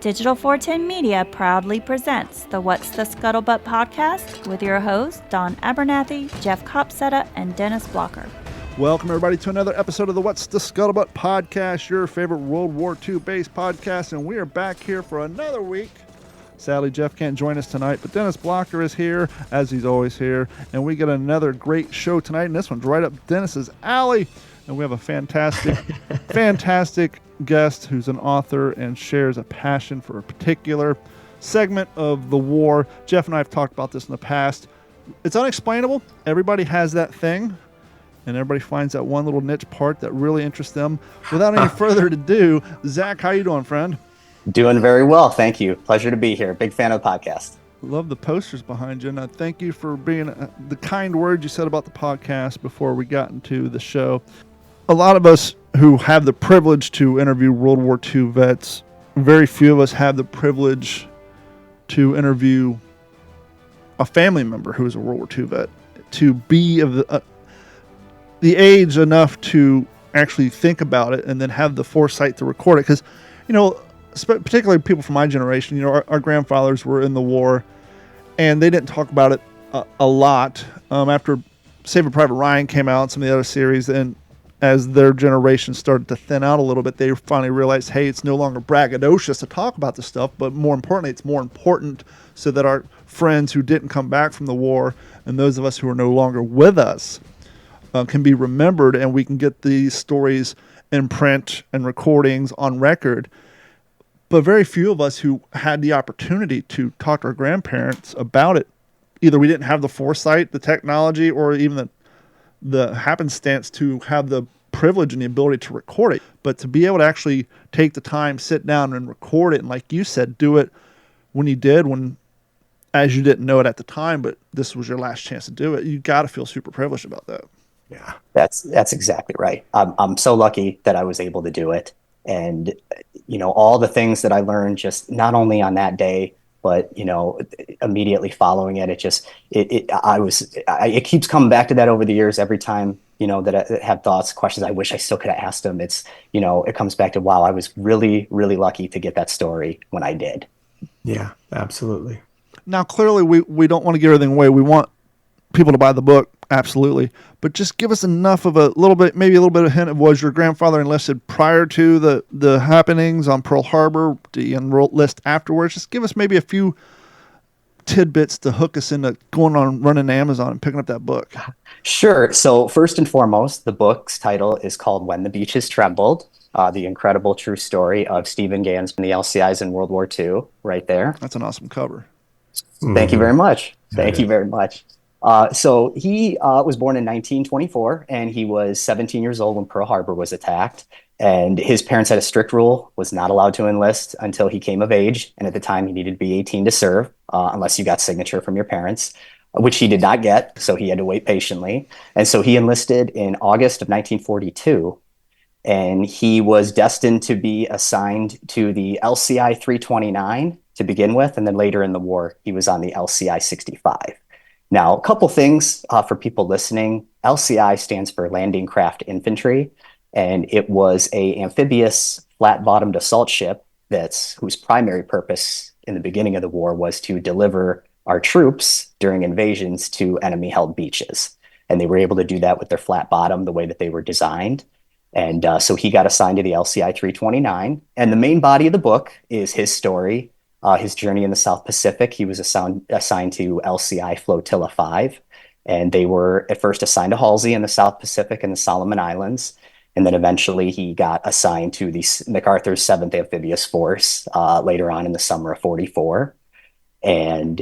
Digital 410 Media proudly presents the What's the Scuttlebutt Podcast with your hosts, Don Abernathy, Jeff Copsetta, and Dennis Blocker. Welcome, everybody, to another episode of the What's the Scuttlebutt Podcast, your favorite World War II based podcast, and we are back here for another week. Sadly, Jeff can't join us tonight, but Dennis Blocker is here, as he's always here, and we got another great show tonight, and this one's right up Dennis's alley, and we have a fantastic, fantastic guest who's an author and shares a passion for a particular segment of the war. Jeff and I have talked about this in the past. It's unexplainable. Everybody has that thing, and everybody finds that one little niche part that really interests them. Without any further ado, Zach, how you doing, friend? Doing very well, thank you. Pleasure to be here. Big fan of the podcast. Love the posters behind you, and I thank you for being the kind words you said about the podcast before we got into the show. A lot of us who have the privilege to interview World War II vets, very few of us have the privilege to interview a family member who is a World War II vet, to be of the age enough to actually think about it and then have the foresight to record it. Because, you know, particularly people from my generation, you know, our grandfathers were in the war, and they didn't talk about it a lot. After Saving Private Ryan came out, some of the other series, and as their generation started to thin out a little bit, they finally realized, hey, it's no longer braggadocious to talk about this stuff, but more importantly, it's more important so that our friends who didn't come back from the war and those of us who are no longer with us can be remembered, and we can get these stories in print and recordings on record. But very few of us who had the opportunity to talk to our grandparents about it, either we didn't have the foresight, the technology, or even the happenstance to have the privilege and the ability to record it. But to be able to actually take the time, sit down and record it, and like you said, do it when you did, as you didn't know it at the time, but this was your last chance to do it, you got to feel super privileged about that. Yeah, that's exactly right. I'm so lucky that I was able to do it. And, you know, all the things that I learned just not only on that day, but, you know, immediately following it, it keeps coming back to that over the years. Every time, you know, that I have thoughts, questions, I wish I still could have asked them. It's, you know, it comes back to, wow, I was really, really lucky to get that story when I did. Yeah, absolutely. Now, clearly, we don't want to give everything away. We want people to buy the book, absolutely. But just give us enough of a little bit, maybe a little bit of a hint of, was your grandfather enlisted prior to the happenings on Pearl Harbor? Do you enlist afterwards? Just give us maybe a few tidbits to hook us into running to Amazon and picking up that book. Sure. So first and foremost, the book's title is called When the Beaches Trembled, the incredible true story of Stephen Gans from the LCIs in World War II, right there. That's an awesome cover. Thank you very much. Thank you very much. So he was born in 1924, and he was 17 years old when Pearl Harbor was attacked. And his parents had a strict rule, was not allowed to enlist until he came of age. And at the time, he needed to be 18 to serve, unless you got signature from your parents, which he did not get. So he had to wait patiently. And so he enlisted in August of 1942. And he was destined to be assigned to the LCI 329 to begin with. And then later in the war, he was on the LCI 65. Now, a couple things for people listening. LCI stands for Landing Craft Infantry, and it was a amphibious flat-bottomed assault ship whose primary purpose in the beginning of the war was to deliver our troops during invasions to enemy-held beaches. And they were able to do that with their flat bottom, the way that they were designed. And so he got assigned to the LCI 329. And the main body of the book is his story, his journey in the South Pacific. He was assigned to LCI Flotilla 5, and they were at first assigned to Halsey in the South Pacific and the Solomon Islands, and then eventually he got assigned to the MacArthur's 7th Amphibious Force later on in the summer of 44. And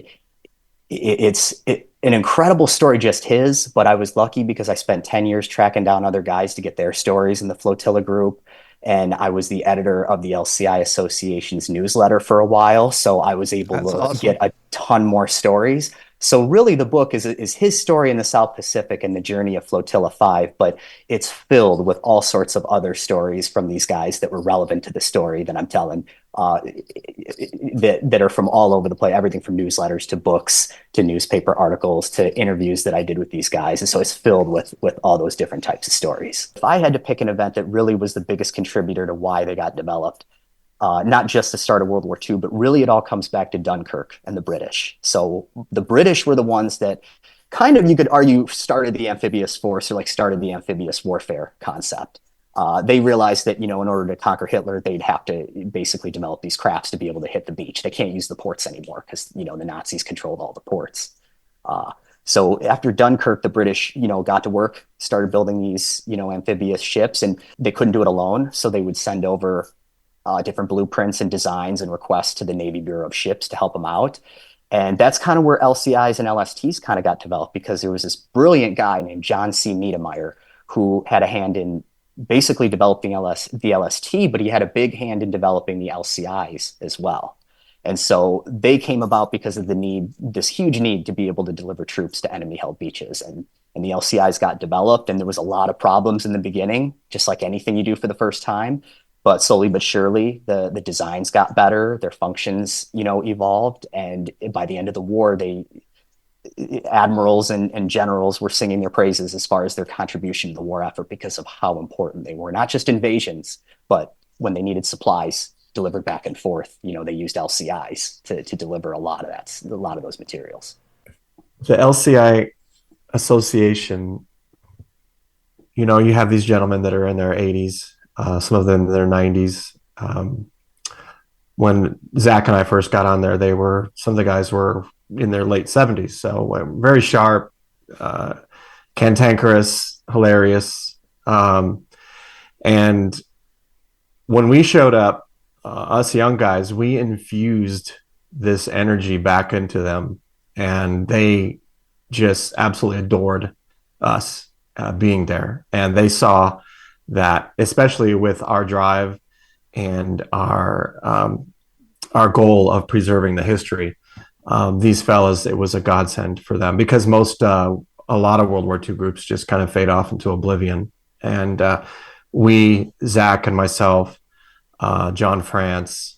it's an incredible story, just his, but I was lucky because I spent 10 years tracking down other guys to get their stories in the Flotilla group. And I was the editor of the LCI Association's newsletter for a while, so I was able to get a ton more stories. So really the book is his story in the South Pacific and the journey of Flotilla 5, but it's filled with all sorts of other stories from these guys that were relevant to the story that I'm telling, that are from all over the place, everything from newsletters to books to newspaper articles to interviews that I did with these guys. And so it's filled with all those different types of stories. If I had to pick an event that really was the biggest contributor to why they got developed, not just the start of World War II, but really it all comes back to Dunkirk and the British. So the British were the ones that kind of, you could argue, started the amphibious force, or like started the amphibious warfare concept. They realized that, in order to conquer Hitler, they'd have to basically develop these crafts to be able to hit the beach. They can't use the ports anymore because, the Nazis controlled all the ports. So after Dunkirk, the British, got to work, started building these, amphibious ships, and they couldn't do it alone. So they would send over different blueprints and designs and requests to the Navy Bureau of Ships to help them out. And that's kind of where LCIs and LSTs kind of got developed, because there was this brilliant guy named John C. Niedermeyer who had a hand in basically developing the LST, but he had a big hand in developing the LCIs as well. And so they came about because of this huge need to be able to deliver troops to enemy-held beaches. And the LCIs got developed, and there was a lot of problems in the beginning, just like anything you do for the first time. But slowly but surely, the designs got better, their functions, evolved. And by the end of the war, admirals and generals were singing their praises as far as their contribution to the war effort, because of how important they were. Not just invasions, but when they needed supplies delivered back and forth, they used LCIs to deliver a lot of those materials. The LCI Association, you have these gentlemen that are in their 80s, some of them in their 90s. When Zach and I first got on there, some of the guys were in their late 70s. So very sharp, cantankerous, hilarious. And when we showed up, us young guys, we infused this energy back into them, and they just absolutely adored us being there. And they saw that, especially with our drive and our goal of preserving the history, these fellas, it was a godsend for them, because a lot of World War II groups just kind of fade off into oblivion. And Zach and myself, John France,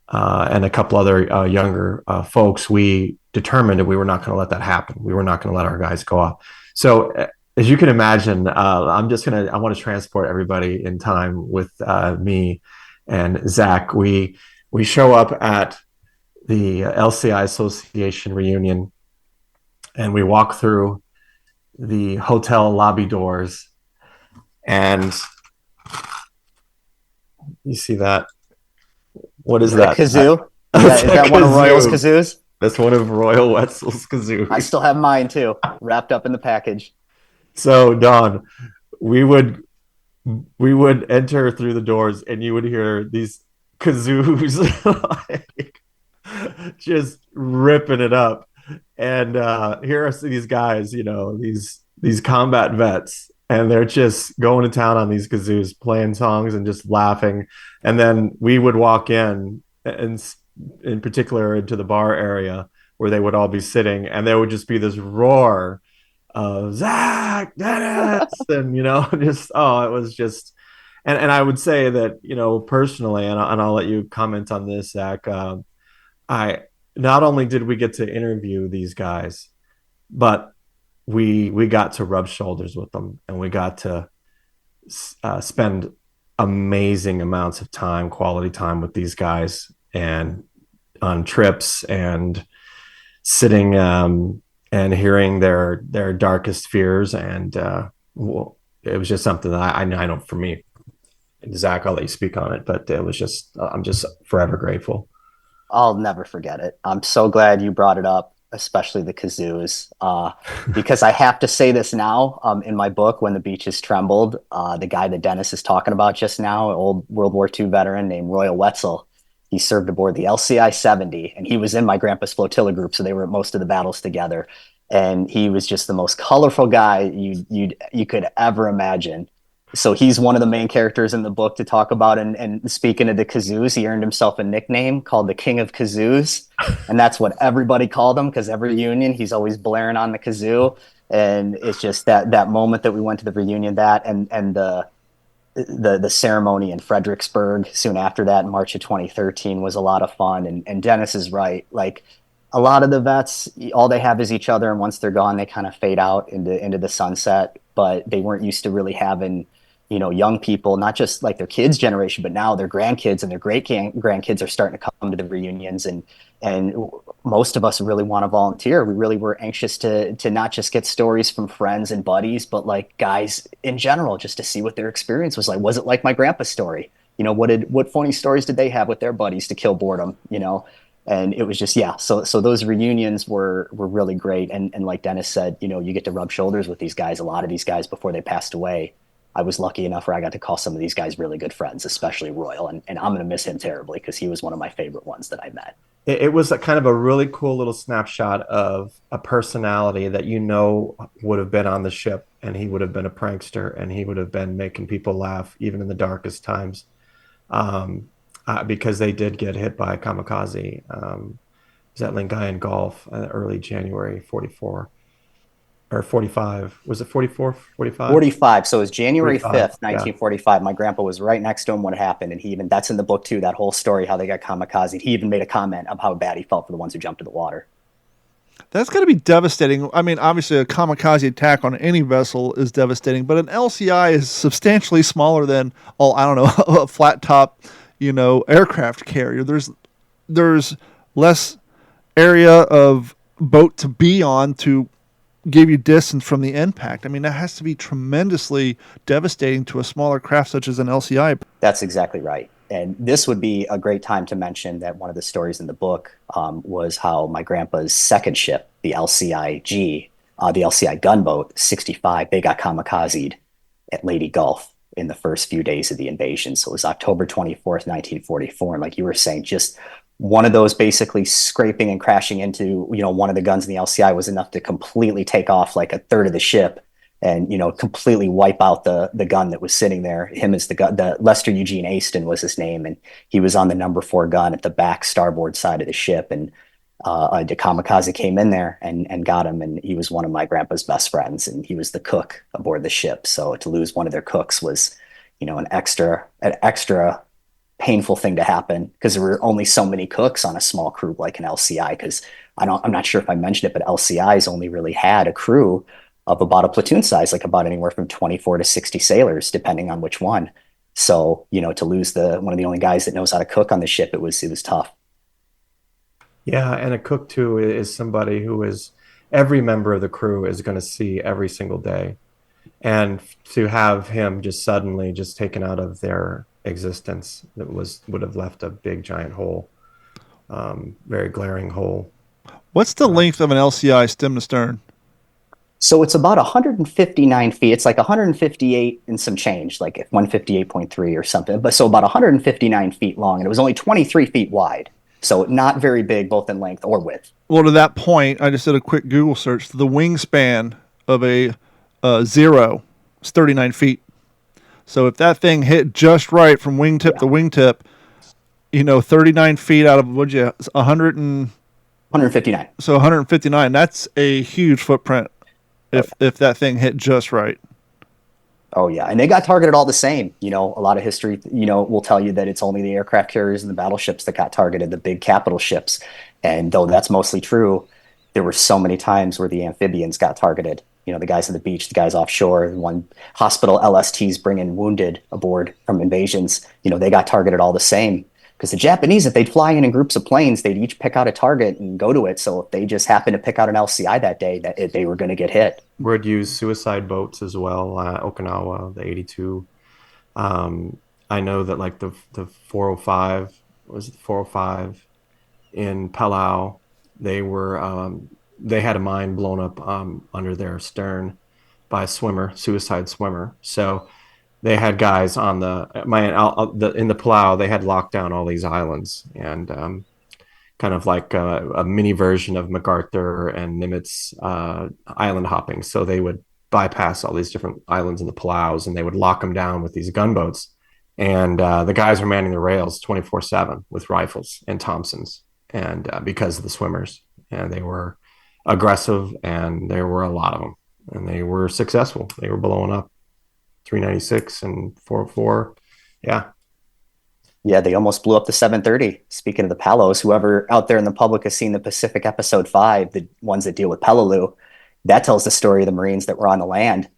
and a couple other younger folks, we determined that we were not going to let that happen. We were not going to let our guys go off. So as you can imagine, I want to transport everybody in time with me and Zach. We show up at the LCI Association reunion, and we walk through the hotel lobby doors, and you see that. What is that? Kazoo? Is that one of Royal's kazoos? That's one of Royal Wetzel's kazoos. I still have mine too, wrapped up in the package. So, Don, we would enter through the doors, and you would hear these kazoos just ripping it up. And here are these guys, these combat vets, and they're just going to town on these kazoos, playing songs and just laughing. And then we would walk in particular into the bar area where they would all be sitting, and there would just be this roar of Zach, Dennis, and it was just, and I would say that personally, and I'll let you comment on this, Zach. I not only did we get to interview these guys, but we got to rub shoulders with them, and we got to spend amazing amounts of time, quality time with these guys, and on trips, and sitting and hearing their darkest fears. And it was just something that I know for me, Zach, I'll let you speak on it, but it was just, I'm just forever grateful. I'll never forget it. I'm so glad you brought it up, especially the kazoos, because I have to say this now. In my book, When the Beaches Trembled, the guy that Dennis is talking about just now, an old World War II veteran named Royal Wetzel, he served aboard the LCI 70, and he was in my grandpa's flotilla group, so they were at most of the battles together. And he was just the most colorful guy you could ever imagine. So he's one of the main characters in the book to talk about. And speaking of the kazoos, he earned himself a nickname called the King of Kazoos. And that's what everybody called him, because every reunion, he's always blaring on the kazoo. And it's just that moment that we went to the reunion, and the ceremony in Fredericksburg soon after that in March of 2013 was a lot of fun. And Dennis is right. Like, a lot of the vets, all they have is each other. And once they're gone, they kind of fade out into the sunset. But they weren't used to really having young people, not just like their kids' generation, but now their grandkids and their grandkids are starting to come to the reunions, and most of us really want to volunteer. We really were anxious to not just get stories from friends and buddies, but like guys in general, just to see what their experience was like. Was it like my grandpa's story? What funny stories did they have with their buddies to kill boredom? And it was just, yeah. So those reunions were really great. And like Dennis said, you get to rub shoulders with these guys. A lot of these guys before they passed away, I was lucky enough where I got to call some of these guys really good friends, especially Royal. And I'm going to miss him terribly because he was one of my favorite ones that I met. It was a kind of a really cool little snapshot of a personality that would have been on the ship, and he would have been a prankster, and he would have been making people laugh even in the darkest times, because they did get hit by a kamikaze. Was at Lingayen Gulf early January 44 or 45. Was it 44, 45? 45. So it was January 45, 5th, 1945. Yeah. My grandpa was right next to him when it happened. And that's in the book too, that whole story, how they got kamikaze. He even made a comment of how bad he felt for the ones who jumped in the water. That's going to be devastating. I mean, obviously a kamikaze attack on any vessel is devastating, but an LCI is substantially smaller than, a flat top, aircraft carrier. There's less area of boat to be on to give you distance from the impact. I mean, that has to be tremendously devastating to a smaller craft such as an LCI. That's exactly right. And this would be a great time to mention that one of the stories in the book was how my grandpa's second ship, the LCIG, the LCI gunboat 65, they got kamikazed at Lady Gulf in the first few days of the invasion. So it was October 24th, 1944. And like you were saying, just one of those basically scraping and crashing into, one of the guns in the LCI was enough to completely take off like a third of the ship and, completely wipe out the gun that was sitting there. Him as the Lester Eugene Aston was his name. And he was on the number 4 gun at the back starboard side of the ship. And the kamikaze came in there and got him. And he was one of my grandpa's best friends. And he was the cook aboard the ship. So to lose one of their cooks was, an extra painful thing to happen because there were only so many cooks on a small crew like an LCI. Because I'm not sure if I mentioned it, but LCIs only really had a crew of about a platoon size, like about anywhere from 24 to 60 sailors, depending on which one. So, to lose one of the only guys that knows how to cook on the ship, it was tough. Yeah, and a cook too is somebody who is every member of the crew is going to see every single day, and to have him just suddenly just taken out of their existence, would have left a big giant hole, very glaring hole. What's the length of an LCI stem to stern? So it's about 159 feet. It's like 158 and some change, like 158.3 or something. But so about 159 feet long, and it was only 23 feet wide. So not very big, both in length or width. Well, to that point, I just did a quick Google search. The wingspan of a Zero is 39 feet. So if that thing hit just right from wingtip to wingtip, 39 feet out of 159. So 159. That's a huge footprint if that thing hit just right. Oh, yeah. And they got targeted all the same. A lot of history, will tell you that it's only the aircraft carriers and the battleships that got targeted, the big capital ships. And though that's mostly true, there were so many times where the amphibians got targeted. The guys on the beach, the guys offshore, one hospital LSTs bringing wounded aboard from invasions, they got targeted all the same. Because the Japanese, if they'd fly in groups of planes, they'd each pick out a target and go to it. So if they just happened to pick out an LCI that day, they were going to get hit. We'd use suicide boats as well. Okinawa, the 82. I know that like the 405 was the 405 in Palau. They had a mine blown up under their stern by a suicide swimmer. So they had guys on in the Palau. They had locked down all these islands and kind of like a mini version of MacArthur and Nimitz island hopping. So they would bypass all these different islands in the Palaus and they would lock them down with these gunboats. And the guys were manning the rails 24/7 with rifles and Thompsons, and because of the swimmers, and they were aggressive, and there were a lot of them, and they were successful. They were blowing up 396 and 404. Yeah, they almost blew up the 730. Speaking of the Palos, whoever out there in the public has seen the Pacific Episode 5, the ones that deal with Peleliu, that tells the story of the Marines that were on the land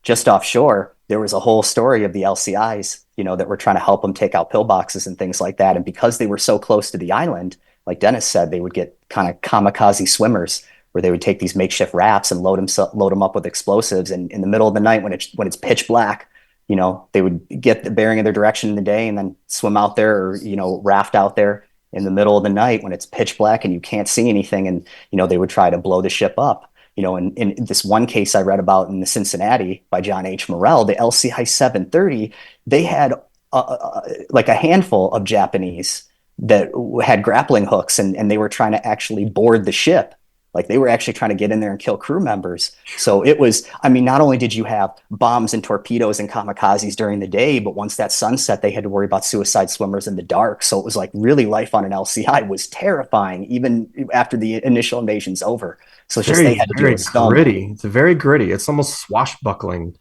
just offshore. there was a whole story of the LCIs, that were trying to help them take out pillboxes and things like that. And because they were so close to the island, like Dennis said, they would get kind of kamikaze swimmers where they would take these makeshift rafts and load them up with explosives. And in the middle of the night, when it's pitch black, they would get the bearing of their direction in the day and then swim out there or, raft out there in the middle of the night when it's pitch black and you can't see anything. And, they would try to blow the ship up. In this one case I read about in the Cincinnati by John H. Morrell, the LCI 730, they had like a handful of Japanese that had grappling hooks and they were trying to actually board the ship. Like they were actually trying to get in there and kill crew members. So it was, not only did you have bombs and torpedoes and kamikazes during the day, but once that sun set, they had to worry about suicide swimmers in the dark. So it was like really life on an LCI was terrifying, even after the initial invasion's over. So it's just they had to do it gritty. It's very gritty. It's almost swashbuckling,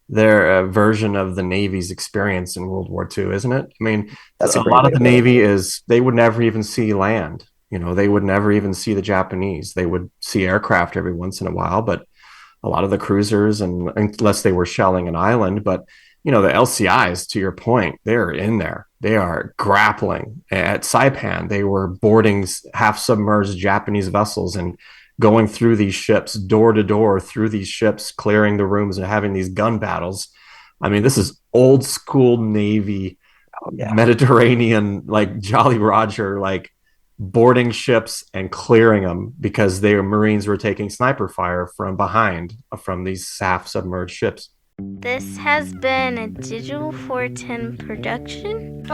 their version of the Navy's experience in World War II, isn't it? That's a lot of the Navy is they would never even see land. They would never even see the Japanese. They would see aircraft every once in a while, but a lot of the cruisers, and unless they were shelling an island, but the LCIs, to your point, they're in there. They are grappling. At Saipan, they were boarding half-submerged Japanese vessels and going through these ships, door to door, through these ships, clearing the rooms and having these gun battles. This is old school Navy, Mediterranean, like Jolly Roger, like boarding ships and clearing them because their Marines were taking sniper fire from behind from these half-submerged ships. This has been a Digital 410 production.